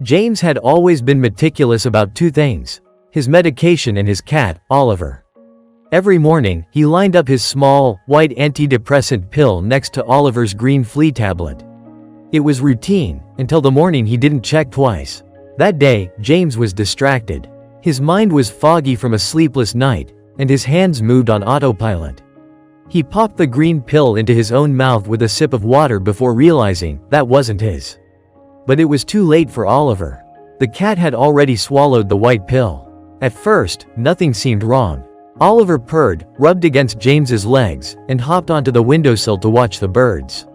James had always been meticulous about two things: his medication and his cat, Oliver. Every morning, he lined up his small, white antidepressant pill next to Oliver's green flea tablet. It was routine, until the morning he didn't check twice. That day, James was distracted. His mind was foggy from a sleepless night, and his hands moved on autopilot. He popped the green pill into his own mouth with a sip of water before realizing that wasn't his. But it was too late for Oliver. The cat had already swallowed the white pill. At first, nothing seemed wrong. Oliver purred, rubbed against James's legs, and hopped onto the windowsill to watch the birds.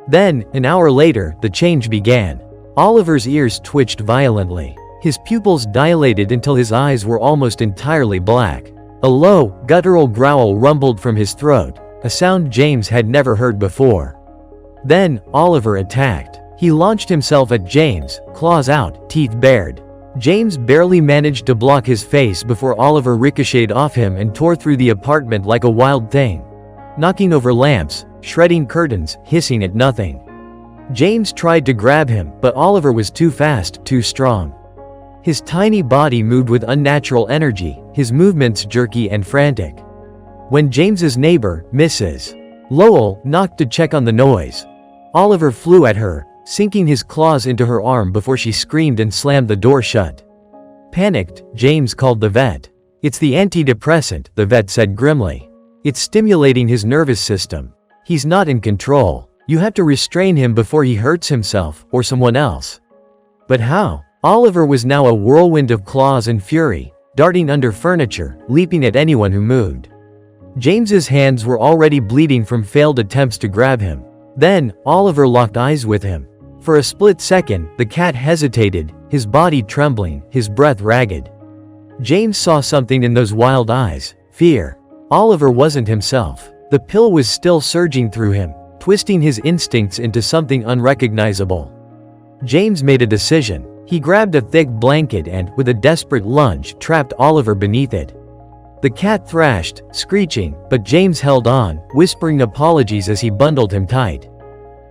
Then, an hour later, the change began. Oliver's ears twitched violently. His pupils dilated until his eyes were almost entirely black. A low, guttural growl rumbled from his throat, a sound James had never heard before. Then, Oliver attacked. He launched himself at James, claws out, teeth bared. James barely managed to block his face before Oliver ricocheted off him and tore through the apartment like a wild thing, knocking over lamps, shredding curtains, hissing at nothing. James tried to grab him, but Oliver was too fast, too strong. His tiny body moved with unnatural energy, his movements jerky and frantic. When James's neighbor, Mrs. Lowell, knocked to check on the noise, Oliver flew at her, sinking his claws into her arm before she screamed and slammed the door shut. Panicked, James called the vet. "It's the antidepressant," the vet said grimly. "It's stimulating his nervous system. He's not in control. You have to restrain him before he hurts himself, or someone else." But how? Oliver was now a whirlwind of claws and fury, darting under furniture, leaping at anyone who moved. James's hands were already bleeding from failed attempts to grab him. Then, Oliver locked eyes with him. For a split second, the cat hesitated, his body trembling, his breath ragged. James saw something in those wild eyes: fear. Oliver wasn't himself. The pill was still surging through him, twisting his instincts into something unrecognizable. James made a decision. He grabbed a thick blanket and, with a desperate lunge, trapped Oliver beneath it. The cat thrashed, screeching, but James held on, whispering apologies as he bundled him tight.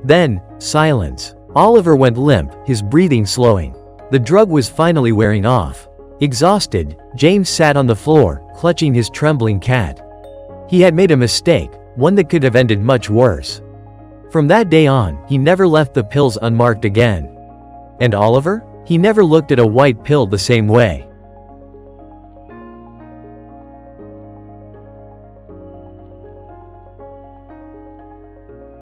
Then, silence. Oliver went limp, his breathing slowing. The drug was finally wearing off. Exhausted, James sat on the floor, clutching his trembling cat. He had made a mistake, one that could have ended much worse. From that day on, he never left the pills unmarked again. And Oliver? He never looked at a white pill the same way.